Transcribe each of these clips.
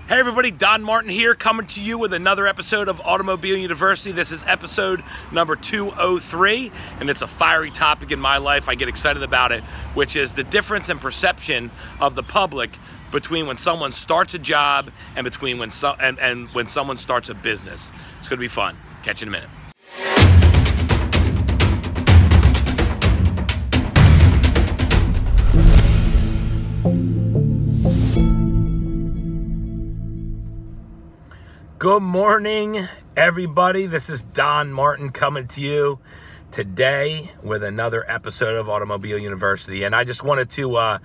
Hey everybody, Don Martin here, coming to you with another episode of Automobile University. This is episode number 203, and it's a fiery topic in my life. I get excited about it, which is the difference in perception of the public between when someone starts a job and between when someone starts a business. It's going to be fun. Catch you in a minute. Good morning, everybody. This is Don Martin coming to you today with another episode of Automobile University. And I just wanted to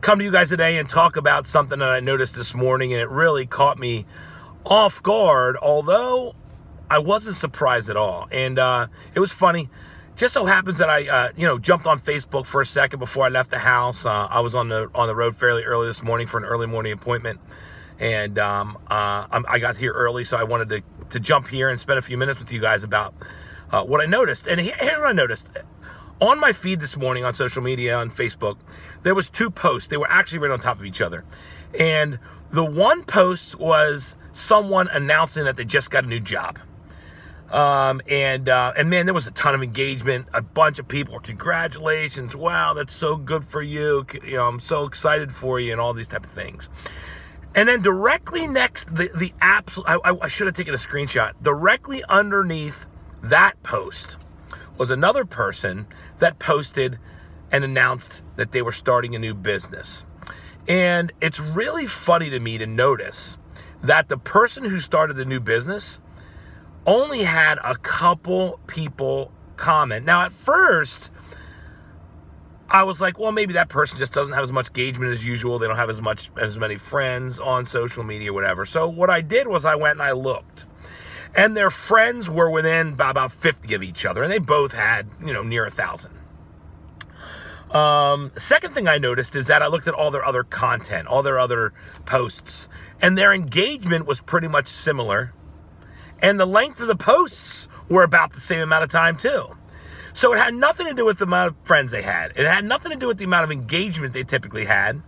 come to you guys today and talk about something that I noticed this morning, and it really caught me off guard, although I wasn't surprised at all. And it was funny. Just so happens that I jumped on Facebook for a second before I left the house. I was on the road fairly early this morning for an early morning appointment. And I got here early, so I wanted to jump here and spend a few minutes with you guys about what I noticed. And here's what I noticed. On my feed this morning on social media, on Facebook, there was two posts. They were actually right on top of each other. And the one post was someone announcing that they just got a new job. And man, there was a ton of engagement. A bunch of people, congratulations. Wow, that's so good for you. You know, I'm so excited for you and all these type of things. And then directly next, I should have taken a screenshot. Directly underneath that post was another person that posted and announced that they were starting a new business. And it's really funny to me to notice that the person who started the new business only had a couple people comment. Now, at first, I was like, well, maybe that person just doesn't have as much engagement as usual. They don't have as many friends on social media or whatever. So what I did was I went and I looked. And their friends were within about 50 of each other. And they both had, near 1,000. Second thing I noticed is that I looked at all their other content, all their other posts. And their engagement was pretty much similar. And the length of the posts were about the same amount of time too. So it had nothing to do with the amount of friends they had. It had nothing to do with the amount of engagement they typically had.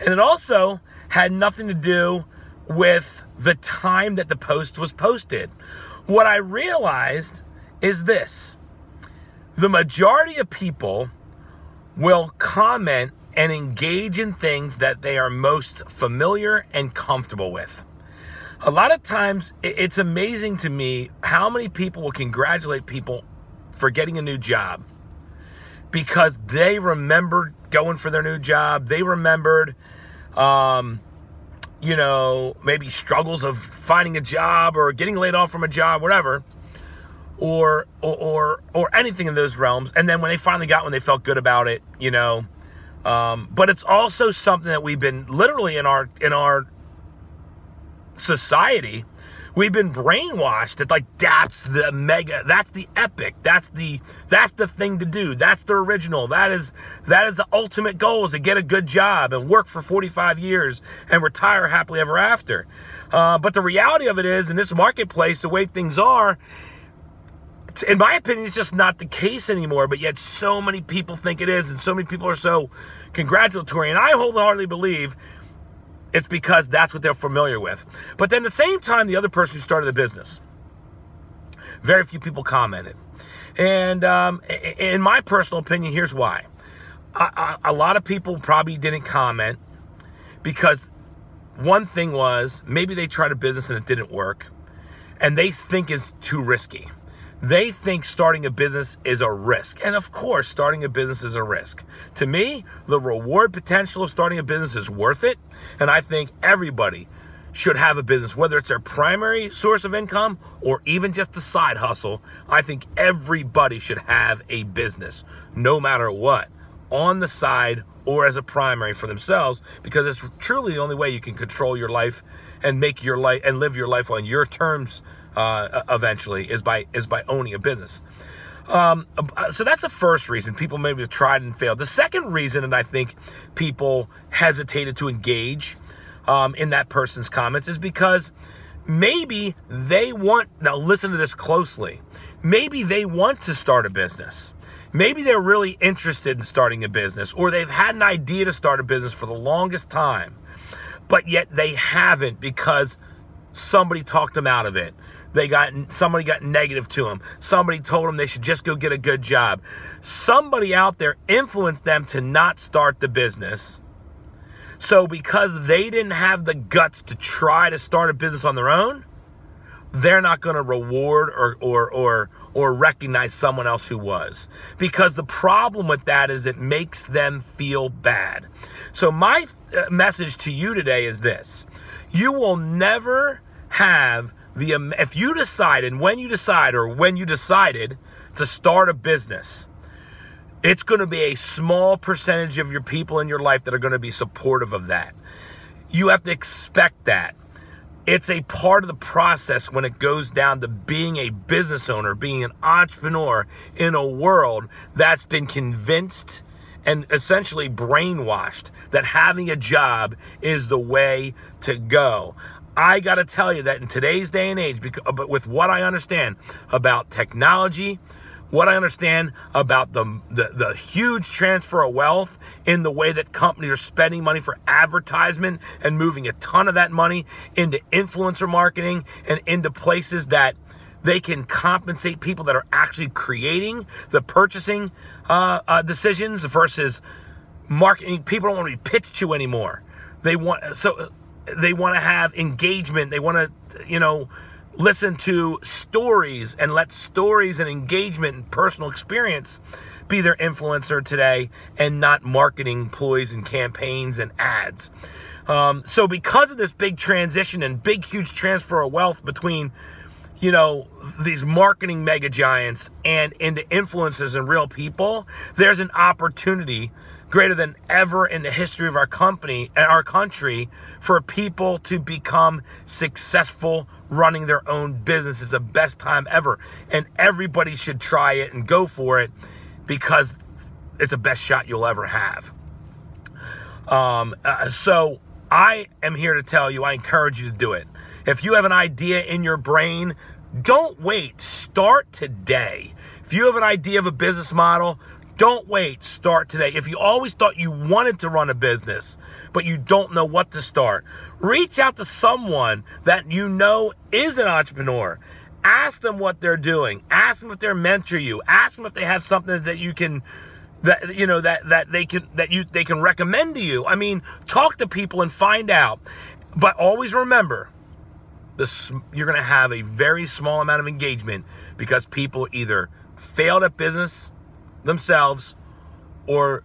And it also had nothing to do with the time that the post was posted. What I realized is this. The majority of people will comment and engage in things that they are most familiar and comfortable with. A lot of times, it's amazing to me how many people will congratulate people for getting a new job because they remembered going for their new job. They remembered, maybe struggles of finding a job or getting laid off from a job, whatever, or anything in those realms. And then when they finally got one, they felt good about it, but it's also something that we've been literally in our society, we've been brainwashed that that's the epic, that's the thing to do, that's the original, that is the ultimate goal, is to get a good job and work for 45 years and retire happily ever after. But the reality of it is, in this marketplace, the way things are, in my opinion, it's just not the case anymore, but yet so many people think it is, and so many people are so congratulatory, and I wholeheartedly believe it's because that's what they're familiar with. But then at the same time, the other person who started the business, very few people commented. And in my personal opinion, here's why. A lot of people probably didn't comment because one thing was maybe they tried a business and it didn't work, and they think it's too risky. They think starting a business is a risk. And of course, starting a business is a risk. To me, the reward potential of starting a business is worth it. And I think everybody should have a business, whether it's their primary source of income or even just a side hustle. I think everybody should have a business, no matter what, on the side or as a primary for themselves, because it's truly the only way you can control your life and make your life and live your life on your terms. Eventually is by owning a business. So that's the first reason people maybe have tried and failed. The second reason, and I think people hesitated to engage in that person's comments, is because maybe they want, now listen to this closely, maybe they want to start a business. Maybe they're really interested in starting a business, or they've had an idea to start a business for the longest time. but yet they haven't because somebody talked them out of it. Somebody got negative to them. Somebody told them they should just go get a good job. Somebody out there influenced them to not start the business. So because they didn't have the guts to try to start a business on their own, they're not going to reward or recognize someone else who was. Because the problem with that is it makes them feel bad. So my message to you today is this. You will never have if you decide and when you decide or when you decided to start a business, it's going to be a small percentage of your people in your life that are going to be supportive of that. You have to expect that. It's a part of the process when it goes down to being a business owner, being an entrepreneur in a world that's been convinced and essentially brainwashed that having a job is the way to go. I got to tell you that in today's day and age, with what I understand about technology, what I understand about the huge transfer of wealth in the way that companies are spending money for advertisement and moving a ton of that money into influencer marketing and into places that they can compensate people that are actually creating the purchasing decisions versus marketing. People don't want to be pitched to anymore. They want to have engagement. They want to, listen to stories and let stories and engagement and personal experience be their influencer today and not marketing ploys and campaigns and ads. So because of this big transition and big, huge transfer of wealth between, these marketing mega giants and into influencers and real people, there's an opportunity greater than ever in the history of our country for people to become successful running their own business. Is the best time ever. And everybody should try it and go for it because it's the best shot you'll ever have. So I am here to tell you, I encourage you to do it. If you have an idea in your brain, don't wait. Start today. If you have an idea of a business model, don't wait. Start today. If you always thought you wanted to run a business, but you don't know what to start, reach out to someone that you know is an entrepreneur. Ask them what they're doing. Ask them if they're mentor you. Ask them if they have something that you can, they can recommend to you. I mean, talk to people and find out. But always remember, you're going to have a very small amount of engagement because people either failed at business themselves or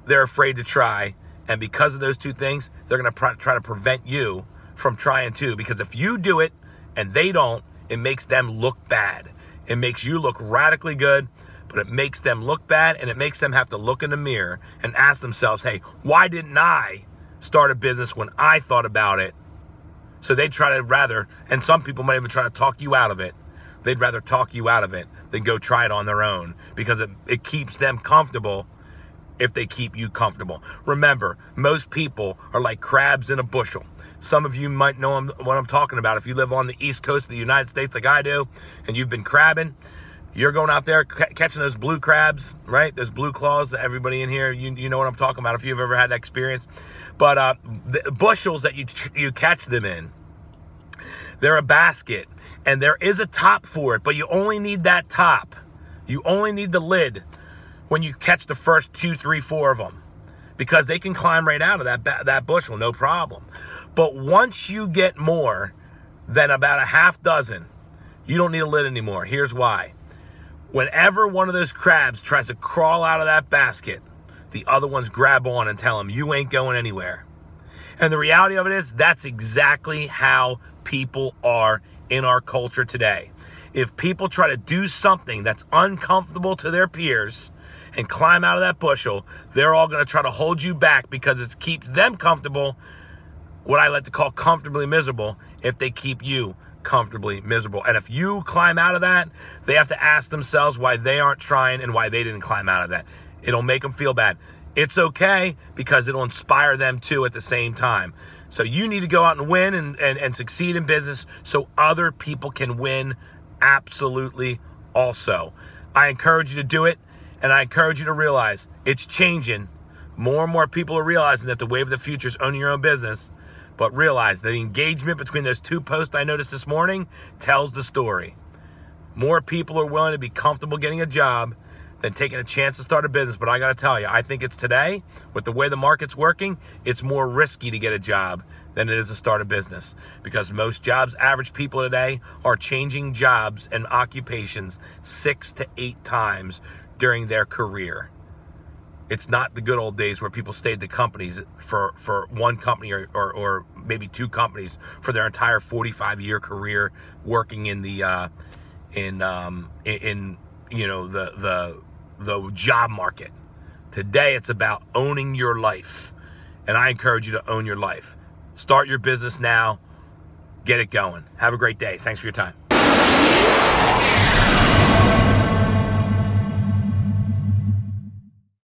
they're afraid to try. And because of those two things, they're going to try to prevent you from trying too. Because if you do it and they don't, it makes them look bad. It makes you look radically good, but it makes them look bad, and it makes them have to look in the mirror and ask themselves, hey, why didn't I start a business when I thought about it? So they'd try to rather, and some people might even try to talk you out of it. They'd rather talk you out of it than go try it on their own because it keeps them comfortable if they keep you comfortable. Remember, most people are like crabs in a bushel. Some of you might know what I'm talking about. If you live on the East Coast of the United States like I do, and you've been crabbing, you're going out there catching those blue crabs, right? Those blue claws that everybody in here, you know what I'm talking about if you've ever had that experience. But the bushels that you catch them in, they're a basket. And there is a top for it, but you only need that top. You only need the lid when you catch the first 2, 3, 4 of them, because they can climb right out of that bushel, no problem. But once you get more than about a half dozen, you don't need a lid anymore. Here's why. Whenever one of those crabs tries to crawl out of that basket, the other ones grab on and tell them, you ain't going anywhere. And the reality of it is, that's exactly how people are in our culture today. If people try to do something that's uncomfortable to their peers and climb out of that bushel, they're all going to try to hold you back because it keeps them comfortable, what I like to call comfortably miserable, if they keep you comfortably miserable. And if you climb out of that, they have to ask themselves why they aren't trying and why they didn't climb out of that. It'll make them feel bad. It's okay because it'll inspire them too at the same time. So you need to go out and win and succeed in business so other people can win absolutely also. I encourage you to do it, and I encourage you to realize it's changing. More and more people are realizing that the wave of the future is owning your own business. But realize that the engagement between those 2 posts I noticed this morning tells the story. More people are willing to be comfortable getting a job than taking a chance to start a business. But I got to tell you, I think it's today, with the way the market's working, it's more risky to get a job than it is to start a business. Because most jobs, average people today are changing jobs and occupations 6 to 8 times during their career. It's not the good old days where people stayed to companies for one company or maybe 2 companies for their entire 45-year career working in the the job market. Today it's about owning your life, and I encourage you to own your life. Start your business now. Get it going. Have a great day. Thanks for your time.